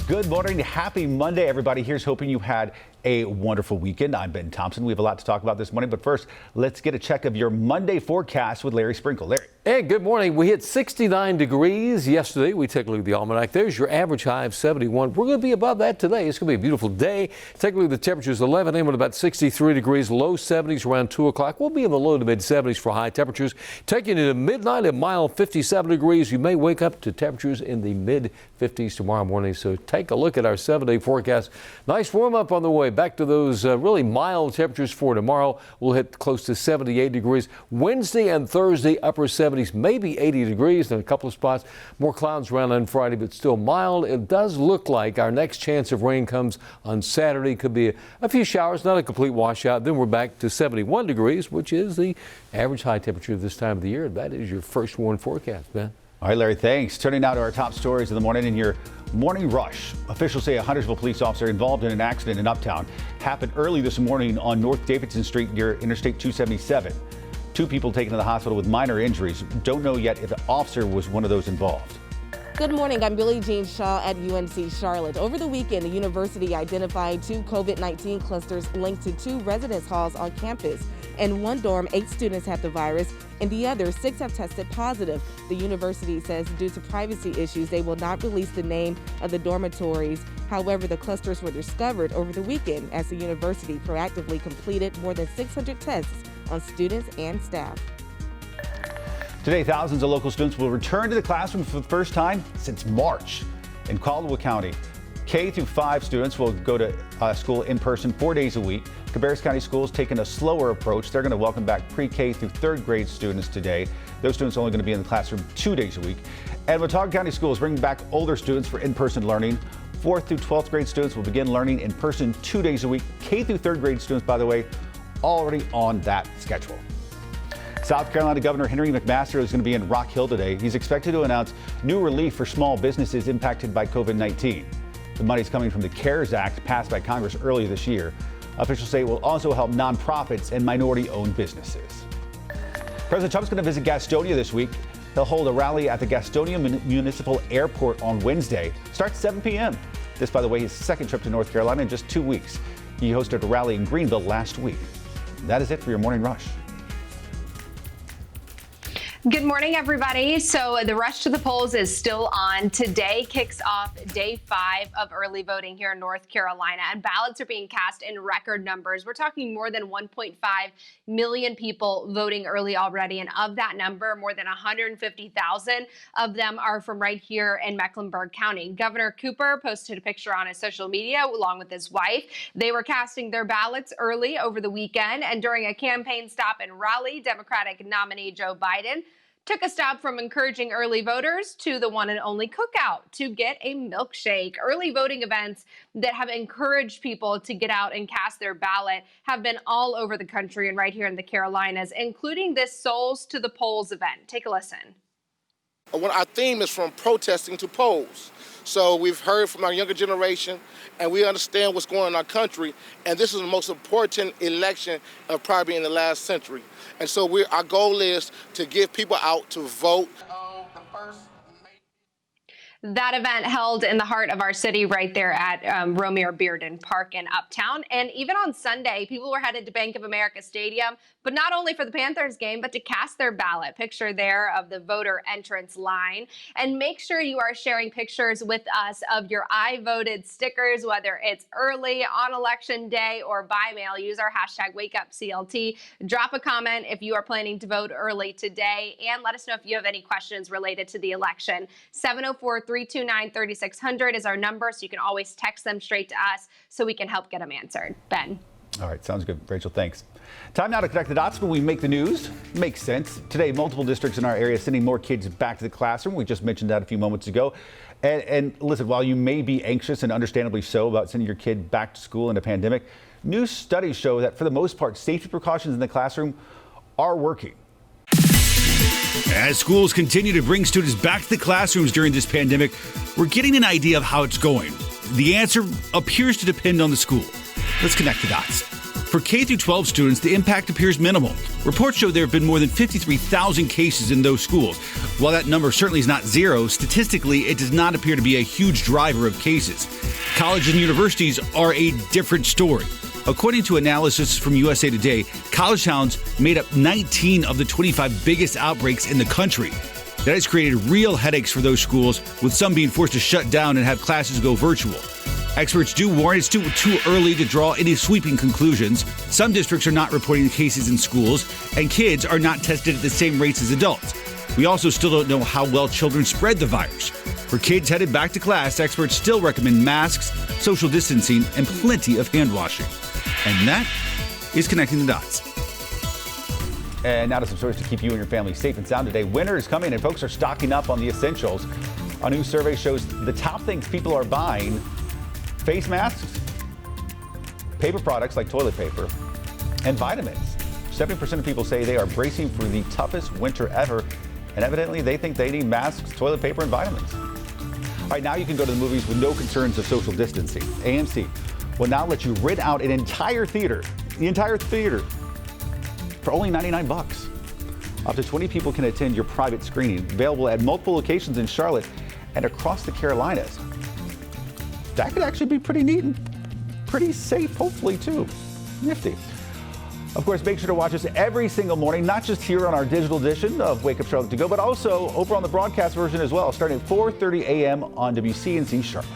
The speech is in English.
Good morning. Happy Monday, everybody. Here's hoping you had a wonderful weekend. I'm Ben Thompson. We have a lot to talk about this morning, but first, let's get a check of your Monday forecast with Larry Sprinkle. Larry. Hey, good morning. We hit 69 degrees yesterday. We take a look at the almanac. There's your average high of 71. We're going to be above that today. It's going to be a beautiful day. Take a look at the temperatures. 11 a.m. at about 63 degrees, low 70s around 2 o'clock. We'll be in the low to mid 70s for high temperatures. Taking you to midnight, a mild 57 degrees. You may wake up to temperatures in the mid 50s tomorrow morning. So take a look at our 7-day forecast. Nice warm up on the way. Back to those really mild temperatures for tomorrow. We'll hit close to 78 degrees. Wednesday and Thursday, upper 70s, maybe 80 degrees in a couple of spots. More clouds around on Friday, but still mild. It does look like our next chance of rain comes on Saturday. Could be a few showers, not a complete washout. Then we're back to 71 degrees, which is the average high temperature this time of the year. That is your first warn forecast, Ben. All right, Larry, thanks. Turning now to our top stories of the morning in your morning rush. Officials say a Huntersville police officer involved in an accident in Uptown happened early this morning on North Davidson Street near Interstate 277. 2 people taken to the hospital with minor injuries. Don't know yet if the officer was one of those involved. Good morning. I'm Billie Jean Shaw at UNC Charlotte. Over the weekend, the university identified 2 COVID-19 clusters linked to 2 residence halls on campus. In one dorm, 8 students had the virus. In the other, 6 have tested positive. The university says due to privacy issues, they will not release the name of the dormitories. However, the clusters were discovered over the weekend as the university proactively completed more than 600 tests on students and staff. Today, thousands of local students will return to the classroom for the first time since March. In Caldwell County, K through 5 students will go to school in person 4 days a week. Cabarrus County Schools taking a slower approach. They're going to welcome back pre-K through 3rd grade students today. Those students are only going to be in the classroom 2 days a week. And Watauga County Schools bringing back older students for in-person learning. 4th through 12th grade students will begin learning in person 2 days a week. K through 3rd grade students, by the way, already on that schedule. South Carolina Governor Henry McMaster is going to be in Rock Hill today. He's expected to announce new relief for small businesses impacted by COVID-19. The money is coming from the CARES Act passed by Congress earlier this year. Officials say it will also help nonprofits and minority-owned businesses. President Trump's going to visit Gastonia this week. He'll hold a rally at the Gastonia Municipal Airport on Wednesday. Starts 7 p.m. This, by the way, his 2nd trip to North Carolina in just 2 weeks. He hosted a rally in Greenville last week. That is it for your morning rush. Good morning, everybody. So the rush to the polls is still on. Today kicks off day 5 of early voting here in North Carolina, and ballots are being cast in record numbers. We're talking more than 1.5 million people voting early already, and of that number, more than 150,000 of them are from right here in Mecklenburg County. Governor Cooper posted a picture on his social media along with his wife. They were casting their ballots early over the weekend, and during a campaign stop and rally, Democratic nominee Joe Biden took a stop from encouraging early voters to the one and only cookout to get a milkshake. Early voting events that have encouraged people to get out and cast their ballot have been all over the country and right here in the Carolinas, including this Souls to the Polls event. Take a listen. Our theme is from protesting to polls. So we've heard from our younger generation, and we understand what's going on in our country, and this is the most important election of probably in the last century. And so our goal is to get people out to vote. That event held in the heart of our city right there at Romare Bearden Park in Uptown. And even on Sunday, people were headed to Bank of America Stadium, but not only for the Panthers game, but to cast their ballot. Picture there of the voter entrance line. And make sure you are sharing pictures with us of your I voted stickers, whether it's early on election day or by mail. Use our hashtag WakeUpCLT. Drop a comment if you are planning to vote early today, and let us know if you have any questions related to the election. 704-329-3600 is our number, so you can always text them straight to us so we can help get them answered. Ben. All right, sounds good. Rachel, thanks. Time now to connect the dots when we make the news. Makes sense. Today, multiple districts in our area sending more kids back to the classroom. We just mentioned that a few moments ago. And listen, while you may be anxious, and understandably so, about sending your kid back to school in a pandemic, new studies show that for the most part, safety precautions in the classroom are working. As schools continue to bring students back to the classrooms during this pandemic, we're getting an idea of how it's going. The answer appears to depend on the school. Let's connect the dots. For K through 12 students, the impact appears minimal. Reports show there have been more than 53,000 cases in those schools. While that number certainly is not zero, statistically, it does not appear to be a huge driver of cases. Colleges and universities are a different story. According to analysis from USA Today, college towns made up 19 of the 25 biggest outbreaks in the country. That has created real headaches for those schools, with some being forced to shut down and have classes go virtual. Experts do warn it's too early to draw any sweeping conclusions. Some districts are not reporting cases in schools, and kids are not tested at the same rates as adults. We also still don't know how well children spread the virus. For kids headed back to class, experts still recommend masks, social distancing, and plenty of hand washing. And that is Connecting the Dots. And now to some stories to keep you and your family safe and sound today. Winter is coming and folks are stocking up on the essentials. A new survey shows the top things people are buying: face masks, paper products like toilet paper, and vitamins. 70% of people say they are bracing for the toughest winter ever, and evidently they think they need masks, toilet paper, and vitamins. All right, now you can go to the movies with no concerns of social distancing. AMC will now let you rent out an entire theater, for only $99. Up to 20 people can attend your private screening, available at multiple locations in Charlotte and across the Carolinas. That could actually be pretty neat and pretty safe, hopefully, too. Nifty. Of course, make sure to watch us every single morning, not just here on our digital edition of Wake Up Charlotte to Go, but also over on the broadcast version as well, starting at 4:30 a.m. on WCNC Charlotte.